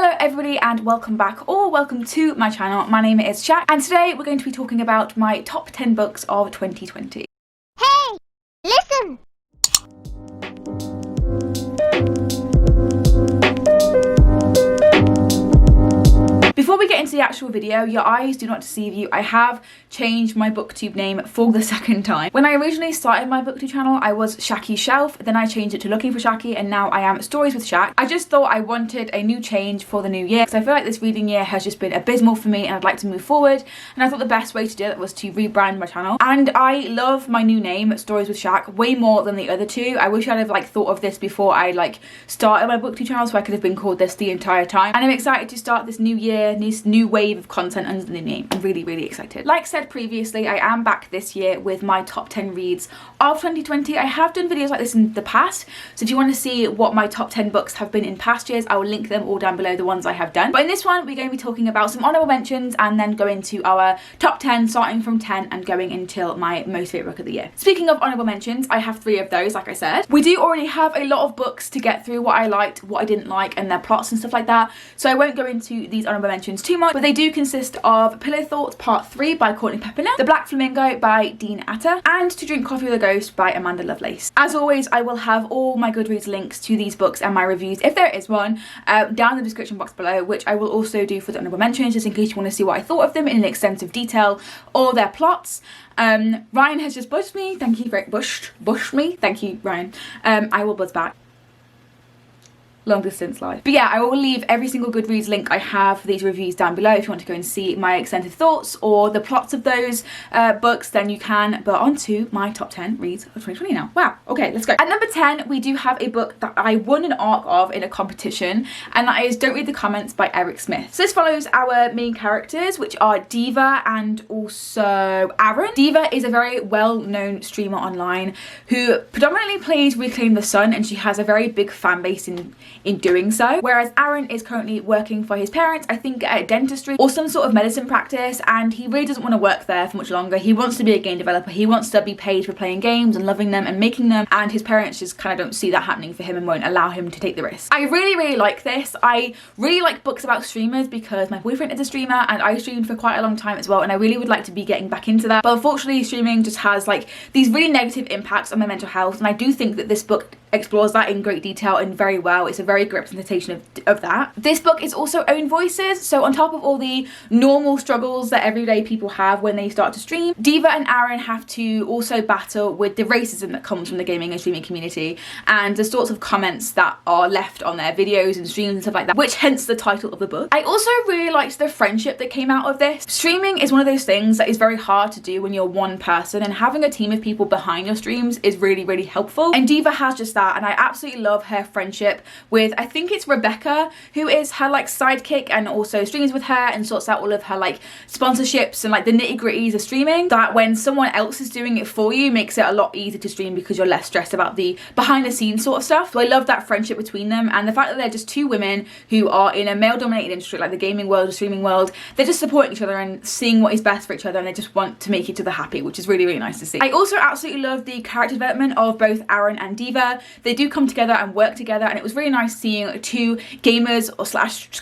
Hello everybody and welcome back or welcome to my channel. My name is Shaq and today we're going to be talking about my top 10 books of 2020. Hey, listen! Before we get into the actual video, your eyes do not deceive you. I have changed my booktube name for the second time. When I originally started my booktube channel, I was Shaqy's Shelf, then I changed it to Looking for Shaqy, and now I am Stories with Shaq. I just thought I wanted a new change for the new year because I feel like this reading year has just been abysmal for me and I'd like to move forward, and I thought the best way to do it was to rebrand my channel. And I love my new name, Stories with Shaq, way more than the other two. I wish I'd have thought of this before I started my booktube channel so I could have been called this the entire time. And I'm excited to start this new year, this new wave of content under the new name. I'm really excited. Like said previously, I am back this year with my top 10 reads of 2020. I have done videos like this in the past, so if you want to see what my top 10 books have been in past years, I will link them all down below, the ones I have done. But in this one, we're going to be talking about some honorable mentions and then go into our top 10, starting from 10 and going until my most favorite book of the year. Speaking of honorable mentions, I have 3 of those, like I said. We do already have a lot of books to get through, what I liked, what I didn't like, and their plots and stuff like that, so I won't go into these honorable mentions too much, but they do consist of Pillow Thoughts Part 3 by Courtney Peppermill, The Black Flamingo by Dean Atta, and To Drink Coffee with a Ghost by Amanda Lovelace. As always, I will have all my Goodreads links to these books and my reviews, if there is one, down in the description box below, which I will also do for the honorable mentions, just in case you want to see what I thought of them in extensive detail, or their plots. Ryan has just bushed me. Thank you very bushed me. Thank you, Ryan. I will buzz back. Long distance live. But yeah, I will leave every single Goodreads link I have for these reviews down below if you want to go and see my extensive thoughts or the plots of those books, then you can. But on to my top 10 reads of 2020 now. Wow, okay, let's go. At number 10, we do have a book that I won an arc of in a competition, and that is Don't Read the Comments by Eric Smith. So this follows our main characters, which are Diva and also Aaron. Diva is a very well-known streamer online who predominantly plays Reclaim the Sun, and she has a very big fan base in doing so, whereas Aaron is currently working for his parents, I think at a dentistry or some sort of medicine practice, and he really doesn't want to work there for much longer. He wants to be a game developer. He wants to be paid for playing games and loving them and making them, and his parents just kind of don't see that happening for him and won't allow him to take the risk. I really like this. I really like books about streamers because my boyfriend is a streamer and I streamed for quite a long time as well, and I really would like to be getting back into that, but unfortunately streaming just has these really negative impacts on my mental health, and I do think that this book explores that in great detail and very well. It's a very good representation of that. This book is also own voices, so on top of all the normal struggles that everyday people have when they start to stream, Diva and Aaron have to also battle with the racism that comes from the gaming and streaming community and the sorts of comments that are left on their videos and streams and stuff like that, which hence the title of the book. I also really liked the friendship that came out of this. Streaming is one of those things that is very hard to do when you're one person, and having a team of people behind your streams is really helpful, and Diva has just that, and I absolutely love her friendship with, I think it's Rebecca, who is her sidekick and also streams with her and sorts out all of her sponsorships and the nitty-gritties of streaming, that when someone else is doing it for you makes it a lot easier to stream because you're less stressed about the behind the scenes sort of stuff. So I love that friendship between them, and the fact that they're just 2 women who are in a male-dominated industry like the gaming world or streaming world. They're just supporting each other and seeing what is best for each other, and they just want to make each other happy, which is really nice to see. I also absolutely love the character development of both Aaron and Diva. They do come together and work together, and it was really nice seeing 2 gamers or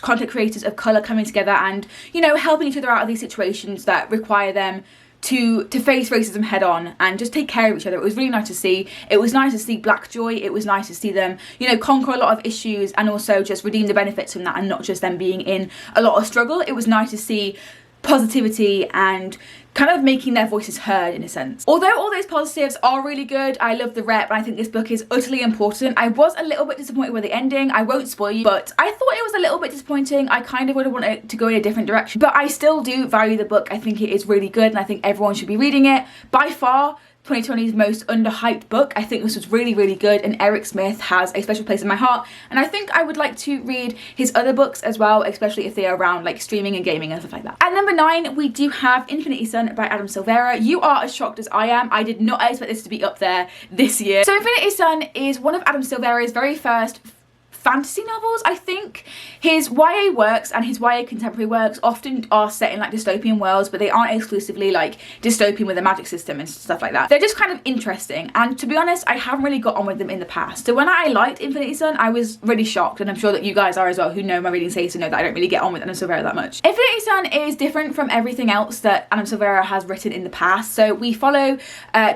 / content creators of colour coming together and, you know, helping each other out of these situations that require them to face racism head on and just take care of each other. It was really nice to see. It was nice to see Black Joy. It was nice to see them, you know, conquer a lot of issues and also just redeem the benefits from that and not just them being in a lot of struggle. It was nice to see positivity and kind of making their voices heard in a sense. Although all those positives are really good, I love the rep, and I think this book is utterly important. I was a little bit disappointed with the ending. I won't spoil you, but I thought it was a little bit disappointing. I kind of would have wanted it to go in a different direction, but I still do value the book. I think it is really good, and I think everyone should be reading it. By far 2020's most underhyped book. I think this was really good, and Eric Smith has a special place in my heart, and I think I would like to read his other books as well, especially if they are around streaming and gaming and stuff like that. At number 9, we do have Infinity Sun by Adam Silvera. You are as shocked as I am. I did not expect this to be up there this year. So Infinity Sun is one of Adam Silvera's very first fantasy novels. I think his YA works and his YA contemporary works often are set in like dystopian worlds, but they aren't exclusively like dystopian with a magic system and stuff like that. They're just kind of interesting, and to be honest, I haven't really got on with them in the past. So when I liked Infinity Sun, I was really shocked, and I'm sure that you guys are as well, who know my reading taste and know that I don't really get on with Anna Silvera that much. Infinity Sun is different from everything else that Anna Silvera has written in the past. So we follow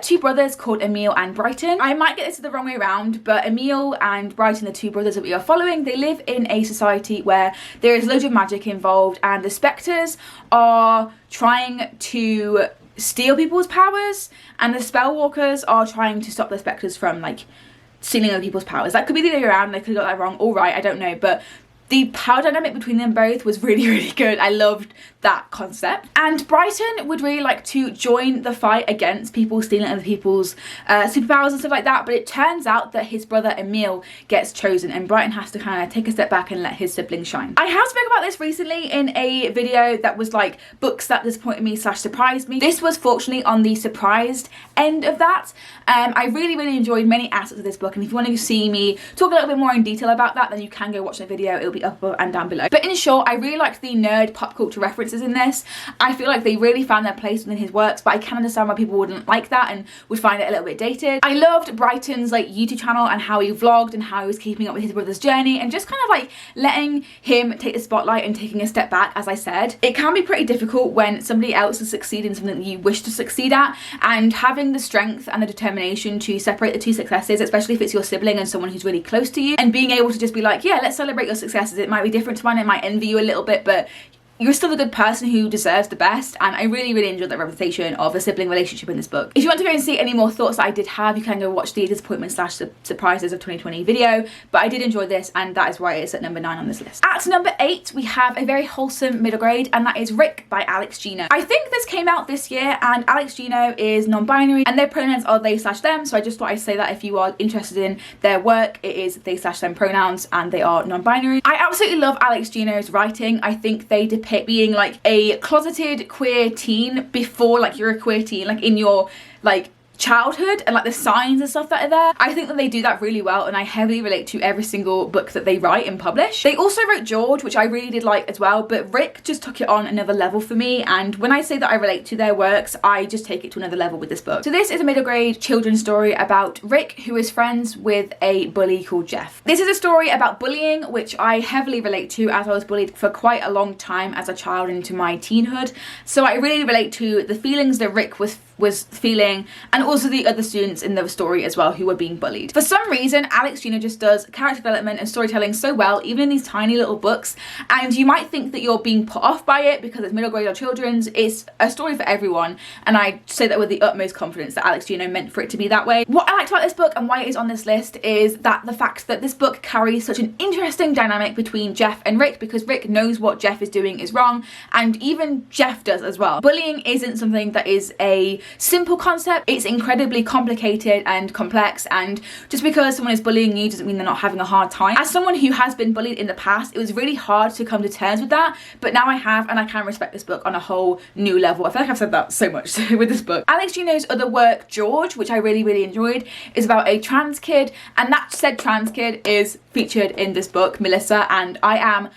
two brothers called Emil and Brighton. I might get this the wrong way around, but Emil and Brighton, the two brothers that we are following, they live in a society where there is loads of magic involved, and the spectres are trying to steal people's powers, and the spellwalkers are trying to stop the spectres from like stealing other people's powers. That could be the other way around, they could have got that wrong, all right, I don't know, but the power dynamic between them both was really, really good. I loved that concept. And Brighton would really like to join the fight against people stealing other people's superpowers and stuff like that, but it turns out that his brother Emil gets chosen, and Brighton has to kind of take a step back and let his siblings shine. I have spoken about this recently in a video that was like books that disappointed me / surprised me. This was fortunately on the surprised end of that. I really, really enjoyed many aspects of this book, and if you want to see me talk a little bit more in detail about that, then you can go watch the video. It'll be up above and down below. But in short, I really liked the nerd pop culture references in this. I feel like they really found their place within his works, but I can understand why people wouldn't like that and would find it a little bit dated. I loved Brighton's like YouTube channel and how he vlogged and how he was keeping up with his brother's journey and just kind of like letting him take the spotlight and taking a step back. As I said, it can be pretty difficult when somebody else has succeeded in something that you wish to succeed at, and having the strength and the determination to separate the two successes, especially if it's your sibling and someone who's really close to you, and being able to just be like, yeah, let's celebrate your successes. It might be different to mine, it might envy you a little bit, but you're still a good person who deserves the best, and I really, really enjoyed that representation of a sibling relationship in this book. If you want to go and see any more thoughts that I did have, you can go watch the disappointment / surprises of 2020 video, but I did enjoy this, and that is why it's at number 9 on this list. At number 8, we have a very wholesome middle grade, and that is Rick by Alex Gino. I think this came out this year, and Alex Gino is non-binary, and their pronouns are they / them, so I just thought I'd say that if you are interested in their work, it is they / them pronouns, and they are non-binary. I absolutely love Alex Gino's writing. I think they depict being like a closeted queer teen before like you're a queer teen, like in your like childhood, and like the signs and stuff that are there. I think that they do that really well, and I heavily relate to every single book that they write and publish. They also wrote George, which I really did like as well, but Rick just took it on another level for me, and when I say that I relate to their works, I just take it to another level with this book. So this is a middle grade children's story about Rick, who is friends with a bully called Jeff. This is a story about bullying, which I heavily relate to, as I was bullied for quite a long time as a child into my teenhood. So I really relate to the feelings that Rick was feeling, and also the other students in the story as well who were being bullied. For some reason, Alex Gino just does character development and storytelling so well, even in these tiny little books, and you might think that you're being put off by it because it's middle grade or children's. It's a story for everyone, and I say that with the utmost confidence that Alex Gino meant for it to be that way. What I liked about this book and why it is on this list is that the fact that this book carries such an interesting dynamic between Jeff and Rick, because Rick knows what Jeff is doing is wrong, and even Jeff does as well. Bullying isn't something that is a simple concept. It's incredibly complicated and complex, and just because someone is bullying you doesn't mean they're not having a hard time. As someone who has been bullied in the past, it was really hard to come to terms with that, but now I have, and I can respect this book on a whole new level. I feel like I've said that so much with this book. Alex Gino's other work, George, which I really, really enjoyed, is about a trans kid, and that said trans kid is featured in this book, Melissa, and I am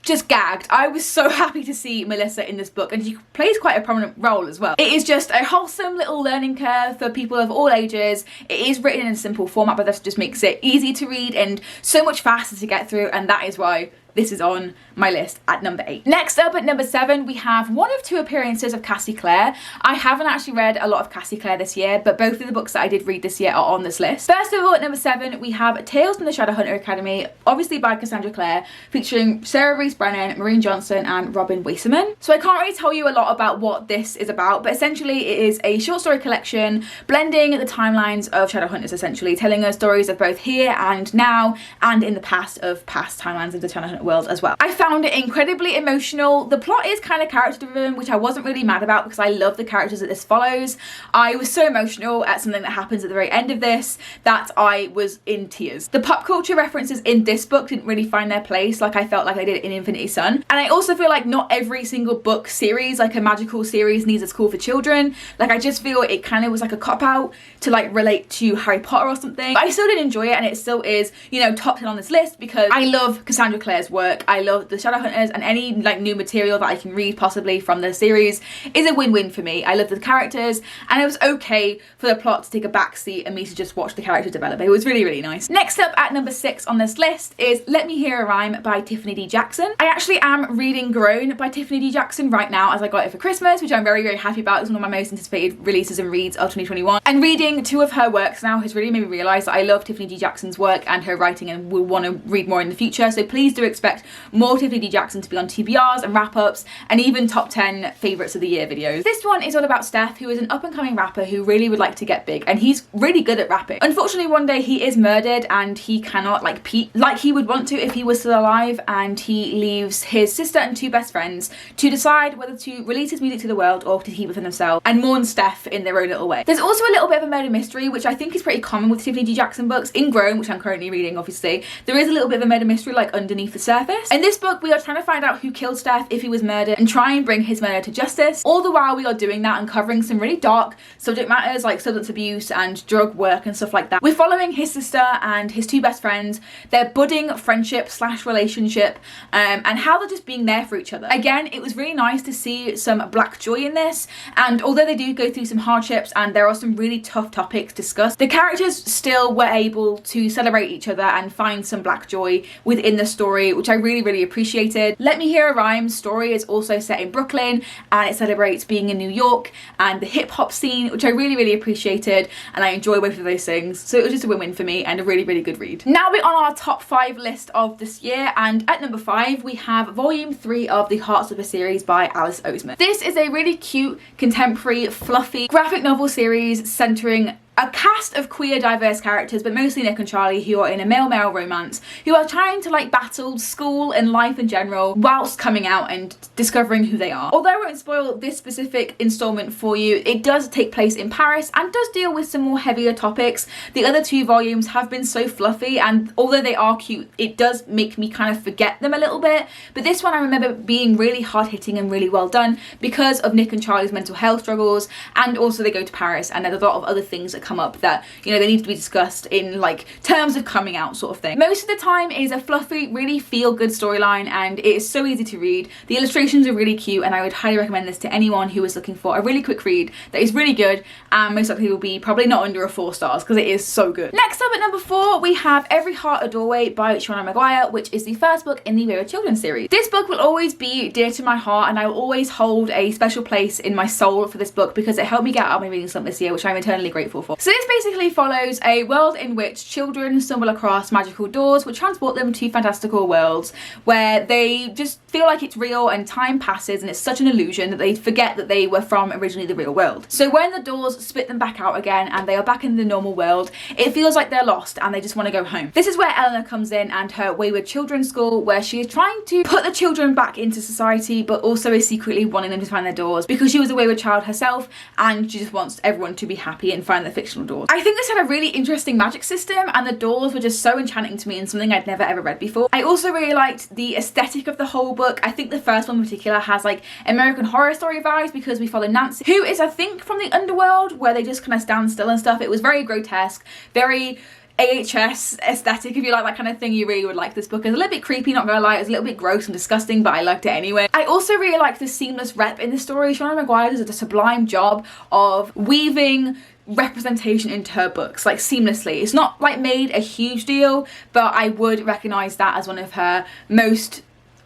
just gagged. I was so happy to see Melissa in this book, and she plays quite a prominent role as well. It is just a wholesome little learning curve for people of all ages. It is written in a simple format, but that just makes it easy to read and so much faster to get through, and that is why this is on my list at number 8. Next up at number 7, we have one of 2 appearances of Cassie Clare. I haven't actually read a lot of Cassie Clare this year, but both of the books that I did read this year are on this list. First of all, at number 7, we have Tales from the Shadowhunter Academy, obviously by Cassandra Clare, featuring Sarah Reese Brennan, Maureen Johnson, and Robin Wasserman. So I can't really tell you a lot about what this is about, but essentially it is a short story collection blending the timelines of Shadowhunters, essentially telling us stories of both here and now and in the past of past timelines of the Shadowhunter world as well. I found it incredibly emotional. The plot is kind of character driven, which I wasn't really mad about because I love the characters that this follows. I was so emotional at something that happens at the very end of this that I was in tears. The pop culture references in this book didn't really find their place like I felt like I did in Infinity Sun. And I also feel like not every single book series, like a magical series, needs a school for children. Like I just feel it kind of was like a cop-out to like relate to Harry Potter or something. But I still did enjoy it, and it still is, you know, top 10 on this list because I love Cassandra Clare's work. I love the Shadowhunters, and any like new material that I can read possibly from the series is a win-win for me. I love the characters, and it was okay for the plot to take a backseat and me to just watch the characters develop. It was really, really nice. Next up at number 6 on this list is Let Me Hear a Rhyme by Tiffany D. Jackson. I actually am reading Grown by Tiffany D. Jackson right now as I got it for Christmas, which I'm very, very happy about. It's one of my most anticipated releases and reads of 2021. And reading 2 of her works now has really made me realise that I love Tiffany D. Jackson's work and her writing and will want to read more in the future. So please do expect more Tiffany D. Jackson to be on TBRs and wrap-ups and even top 10 favourites of the year videos. This one is all about Steph, who is an up-and-coming rapper who really would like to get big, and he's really good at rapping. Unfortunately, one day he is murdered and he cannot like peak like he would want to if he was still alive, and he leaves his sister and 2 best friends to decide whether to release his music to the world or to keep it for themselves and mourn Steph in their own little way. There's also a little bit of a murder mystery, which I think is pretty common with Tiffany D. Jackson books. In Grown, which I'm currently reading, obviously, there is a little bit of a murder mystery like underneath the surface. In this book, we are trying to find out who killed Steph, if he was murdered, and try and bring his murder to justice. All the while we are doing that and covering some really dark subject matters like substance abuse and drug work and stuff like that. We're following his sister and his 2 best friends, their budding friendship / relationship, and how they're just being there for each other. Again, it was really nice to see some black joy in this, and although they do go through some hardships and there are some really tough topics discussed, the characters still were able to celebrate each other and find some black joy within the story, which I really, really appreciated. Let Me Hear a Rhyme's story is also set in Brooklyn, and it celebrates being in New York and the hip hop scene, which I really, really appreciated, and I enjoy both of those things. So it was just a win-win for me and a really, really good read. Now we're on our top 5 list of this year, and at number 5 we have volume 3 of the Heartstopper series by Alice Oseman. This is a really cute, contemporary, fluffy graphic novel series centering a cast of queer diverse characters, but mostly Nick and Charlie, who are in a male-male romance, who are trying to like battle school and life in general whilst coming out and discovering who they are. Although I won't spoil this specific installment for you, it does take place in Paris and does deal with some more heavier topics. The other 2 volumes have been so fluffy, and although they are cute, it does make me kind of forget them a little bit. But this one I remember being really hard-hitting and really well done because of Nick and Charlie's mental health struggles, and also they go to Paris and there's a lot of other things that come up that, you know, they need to be discussed in like terms of coming out sort of thing. Most of the time it is a fluffy, really feel-good storyline, and it is so easy to read. The illustrations are really cute, and I would highly recommend this to anyone who is looking for a really quick read that is really good, and most likely will be probably not under a 4 stars because it is so good. Next up at number 4 we have Every Heart a Doorway by Shauna Maguire, which is the first book in the Weird Children series. This book will always be dear to my heart, and I will always hold a special place in my soul for this book because it helped me get out of my reading slump this year, which I'm eternally grateful for. So this basically follows a world in which children stumble across magical doors which transport them to fantastical worlds where they just feel like it's real, and time passes and it's such an illusion that they forget that they were from originally the real world. So when the doors spit them back out again and they are back in the normal world, it feels like they're lost and they just want to go home. This is where Eleanor comes in and her Wayward Children's School, where she is trying to put the children back into society but also is secretly wanting them to find their doors because she was a wayward child herself and she just wants everyone to be happy and find their fictional doors. I think this had a really interesting magic system, and the doors were just so enchanting to me and something I'd never ever read before. I also really liked the aesthetic of the whole book. I think the first one in particular has like American Horror Story vibes because we follow Nancy, who is I think from the underworld where they just kind of stand still and stuff. It was very grotesque, very AHS aesthetic. If you like that kind of thing, you really would like this book. It's a little bit creepy, not gonna lie. It was a little bit gross and disgusting, but I liked it anyway. I also really liked the seamless rep in the story. Shauna Maguire does a sublime job of weaving representation into her books like seamlessly. It's not like made a huge deal, but I would recognize that as one of her most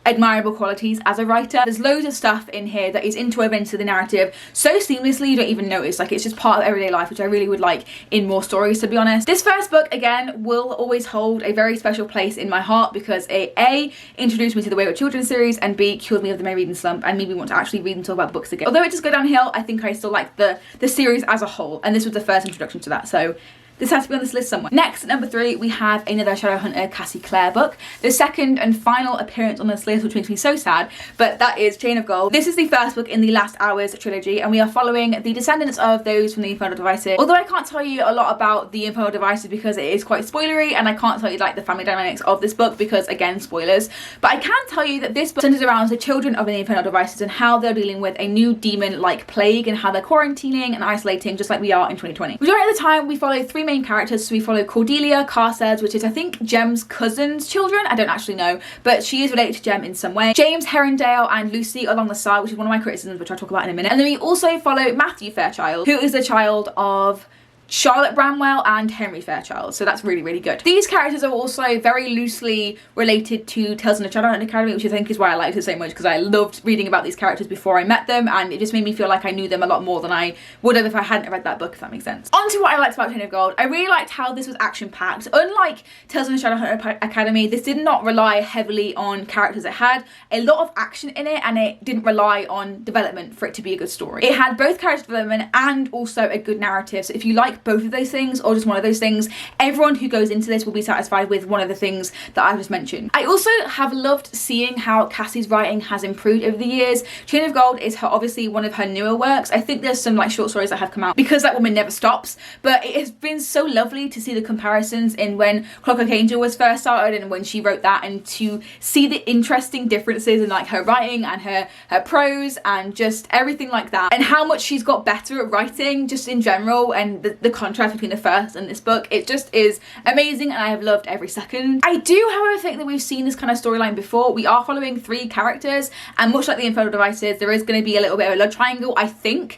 admirable qualities as a writer. There's loads of stuff in here that is interwoven into the narrative so seamlessly you don't even notice. Like, it's just part of everyday life, which I really would like in more stories, to be honest. This first book again will always hold a very special place in my heart because it A, introduced me to the Wayward Children series, and B, cured me of my reading slump and made me want to actually read and talk about books again. Although it does go downhill, I think I still like the series as a whole, and this was the first introduction to that, so this has to be on this list somewhere. Next, at number 3, we have another Shadowhunter Cassie Clare book. The second and final appearance on this list, which makes me so sad, but that is Chain of Gold. This is the first book in the Last Hours trilogy, and we are following the descendants of those from the Infernal Devices. Although I can't tell you a lot about the Infernal Devices because it is quite spoilery, and I can't tell you like the family dynamics of this book because, again, spoilers. But I can tell you that this book centers around the children of the Infernal Devices and how they're dealing with a new demon-like plague and how they're quarantining and isolating just like we are in 2020. Majority of the time, we follow 3 main characters. So we follow Cordelia Carstairs, which is I think Jem's cousin's children. I don't actually know, but she is related to Jem in some way. James Herondale and Lucy along the side, which is one of my criticisms, which I'll talk about in a minute. And then we also follow Matthew Fairchild, who is the child of Charlotte Bramwell and Henry Fairchild, so that's really, really good. These characters are also very loosely related to Tales from the Shadowhunter Academy, which I think is why I liked it so much, because I loved reading about these characters before I met them, and it just made me feel like I knew them a lot more than I would have if I hadn't read that book, if that makes sense. On to what I liked about Chain of Gold. I really liked how this was action-packed. Unlike Tales from the Shadowhunter Academy, this did not rely heavily on characters. It had a lot of action in it, and it didn't rely on development for it to be a good story. It had both character development and also a good narrative, so if you like both of those things or just one of those things, everyone who goes into this will be satisfied with one of the things that I just mentioned. I also have loved seeing how Cassie's writing has improved over the years. Chain of Gold is obviously one of her newer works. I think there's some like short stories that have come out because that woman never stops, but it has been so lovely to see the comparisons in when Clockwork Angel was first started and when she wrote that, and to see the interesting differences in like her writing and her prose and just everything like that, and how much she's got better at writing just in general, and the contrast between the first and this book. It just is amazing, and I have loved every second. I do, however, think that we've seen this kind of storyline before. We are following 3 characters, and much like the Infernal Devices, there is going to be a little bit of a love triangle, I think.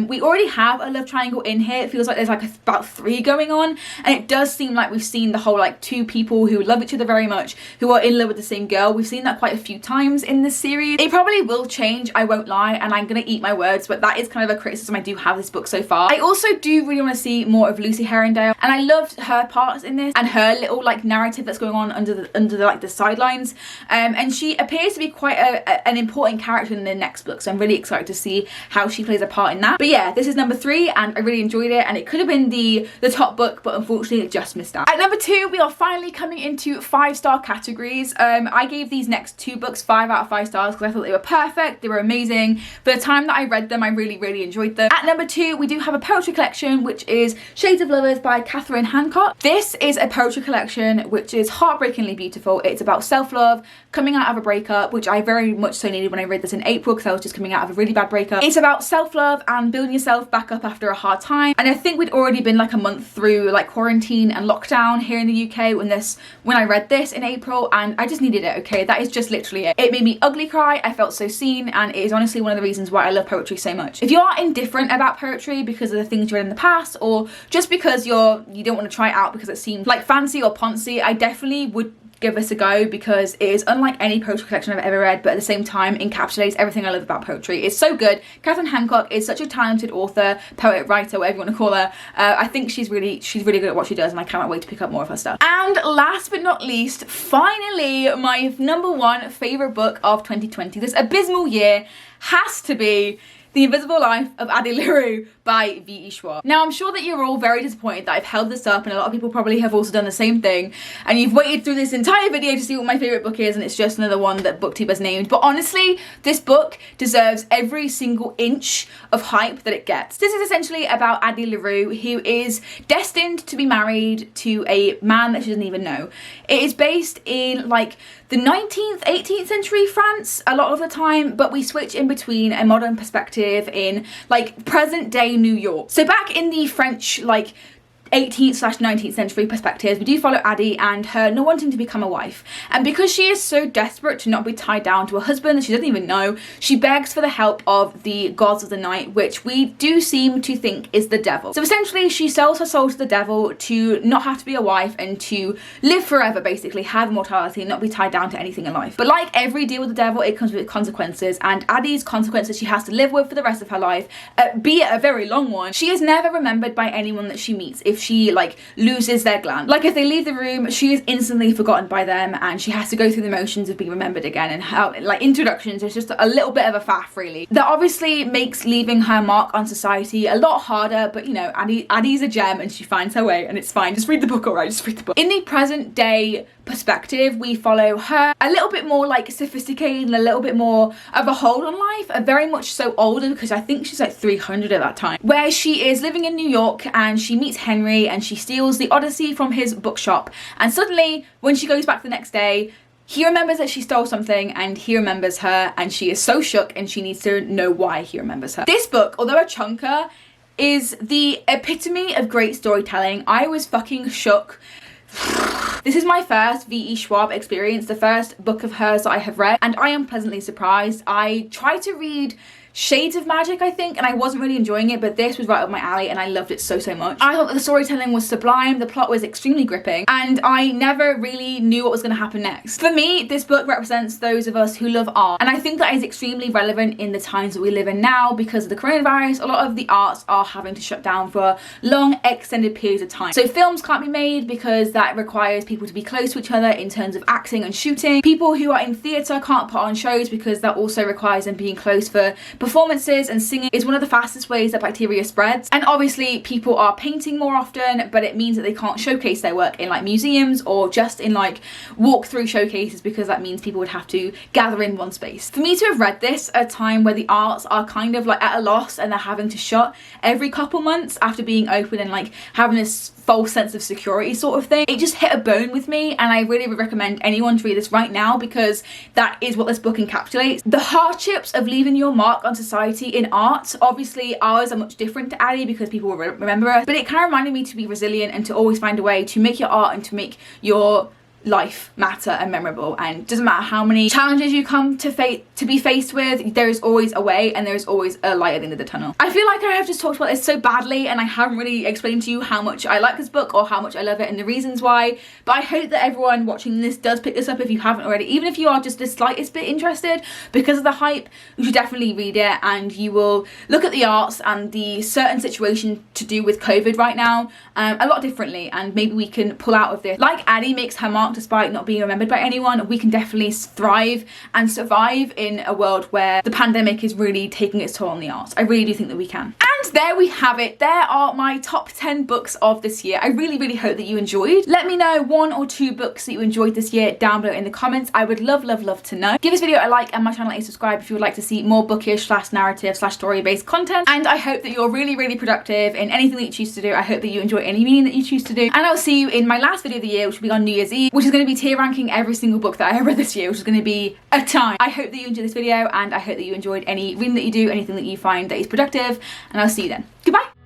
We already have a love triangle in here. It feels like there's like about 3 going on, and it does seem like we've seen the whole like 2 people who love each other very much, who are in love with the same girl. We've seen that quite a few times in this series. It probably will change, I won't lie, and I'm going to eat my words, but that is kind of a criticism I do have this book so far. I also do really want to see more of Lucy Herondale, and I loved her parts in this and her little like narrative that's going on under the sidelines, and she appears to be quite an important character in the next book, so I'm really excited to see how she plays a part in that. But yeah, this is number 3, and I really enjoyed it, and it could have been the top book, but unfortunately it just missed out. At number 2, we are finally coming into 5-star categories. I gave these next 2 books 5 out of 5 stars because I thought they were perfect, they were amazing. For the time that I read them, I really, really enjoyed them. At number 2, we do have a poetry collection, which is Shades of Lovers by Catherine Hancock. This is a poetry collection which is heartbreakingly beautiful. It's about self-love, coming out of a breakup, which I very much so needed when I read this in April because I was just coming out of a really bad breakup. It's about self-love and building yourself back up after a hard time, and I think we'd already been like a month through like quarantine and lockdown here in the UK when I read this in April, and I just needed it, okay? That is just literally it. It made me ugly cry, I felt so seen, and it is honestly one of the reasons why I love poetry so much. If you are indifferent about poetry because of the things you read in the past, or just because you don't want to try it out because it seems like fancy or poncy, I definitely would give this a go because it is unlike any poetry collection I've ever read, but at the same time encapsulates everything I love about poetry. It's so good. Catherine Hancock is such a talented author, poet, writer, whatever you want to call her. I think she's really good at what she does, and I cannot wait to pick up more of her stuff. And last but not least, finally, my number 1 favourite book of 2020, this abysmal year, has to be The Invisible Life of Addie LaRue by V.E. Schwab. Now, I'm sure that you're all very disappointed that I've held this up, and a lot of people probably have also done the same thing, and you've waited through this entire video to see what my favourite book is, and it's just another one that BookTube has named. But honestly, this book deserves every single inch of hype that it gets. This is essentially about Addie LaRue, who is destined to be married to a man that she doesn't even know. It is based in like the 19th, 18th century France a lot of the time, but we switch in between a modern perspective in like present day New York. So back in the French like 18th/19th century perspectives, we do follow Addie and her not wanting to become a wife, and because she is so desperate to not be tied down to a husband that she doesn't even know, she begs for the help of the gods of the night, which we do seem to think is the devil. So essentially she sells her soul to the devil to not have to be a wife and to live forever, basically have immortality and not be tied down to anything in life. But like every deal with the devil, it comes with consequences, and Addie's consequences she has to live with for the rest of her life, be it a very long one. She is never remembered by anyone that she meets. If if she like loses their gland. Like if they leave the room, she is instantly forgotten by them and she has to go through the motions of being remembered again, and how like introductions is just a little bit of a faff really. That obviously makes leaving her mark on society a lot harder, but you know, Addie's a gem and she finds her way and it's fine. Just read the book, alright, just read the book. In the present day perspective, we follow her a little bit more like sophisticated and a little bit more of a hold on life, a very much so older, because I think she's like 300 at that time, where she is living in New York and she meets Henry and she steals the Odyssey from his bookshop, and suddenly when she goes back the next day, he remembers that she stole something and he remembers her, and she is so shook and she needs to know why he remembers her. This book, although a chunker, is the epitome of great storytelling. I was fucking shook. This is my first V.E. Schwab experience, the first book of hers that I have read, and I am pleasantly surprised. I tried to read Shades of Magic, I think, and I wasn't really enjoying it, but this was right up my alley and I loved it so much. I thought that the storytelling was sublime, the plot was extremely gripping, and I never really knew what was going to happen next. For me, this book represents those of us who love art, and I think that is extremely relevant in the times that we live in now. Because of the coronavirus, a lot of the arts are having to shut down for long extended periods of time. So films can't be made because that requires people to be close to each other in terms of acting and shooting. People who are in theatre can't put on shows because that also requires them being close for performances, and singing is one of the fastest ways that bacteria spreads. And obviously people are painting more often, but it means that they can't showcase their work in like museums or just in like walk-through showcases, because that means people would have to gather in one space. For me to have read this at a time where the arts are kind of like at a loss and they're having to shut every couple months after being open and like having this false sense of security sort of thing, it just hit a bone with me, and I really would recommend anyone to read this right now, because that is what this book encapsulates. The hardships of leaving your mark on society in art. Obviously ours are much different to Addie because people will remember us, but it kind of reminded me to be resilient and to always find a way to make your art and to make your life matter and memorable. And it doesn't matter how many challenges you come to be faced with, there is always a way and there is always a light at the end of the tunnel. I feel like I have just talked about this so badly and I haven't really explained to you how much I like this book or how much I love it and the reasons why, but I hope that everyone watching this does pick this up if you haven't already. Even if you are just the slightest bit interested, because of the hype, you should definitely read it, and you will look at the arts and the certain situation to do with COVID right now a lot differently, and maybe we can pull out of this. Like Addie makes her mark despite not being remembered by anyone, we can definitely thrive and survive in a world where the pandemic is really taking its toll on the arts. I really do think that we can. And there we have it. There are my top 10 books of this year. I really hope that you enjoyed. Let me know 1 or 2 books that you enjoyed this year down below in the comments. I would love to know. Give this video a like and my channel a subscribe if you would like to see more bookish / narrative / story based content. And I hope that you're really productive in anything that you choose to do. I hope that you enjoy any reading that you choose to do. And I'll see you in my last video of the year, which will be on New Year's Eve, which is going to be tier ranking every single book that I read this year, which is going to be a time. I hope that you enjoyed this video, and I hope that you enjoyed any reading that you do, anything that you find that is productive, and I'll see you then. Goodbye.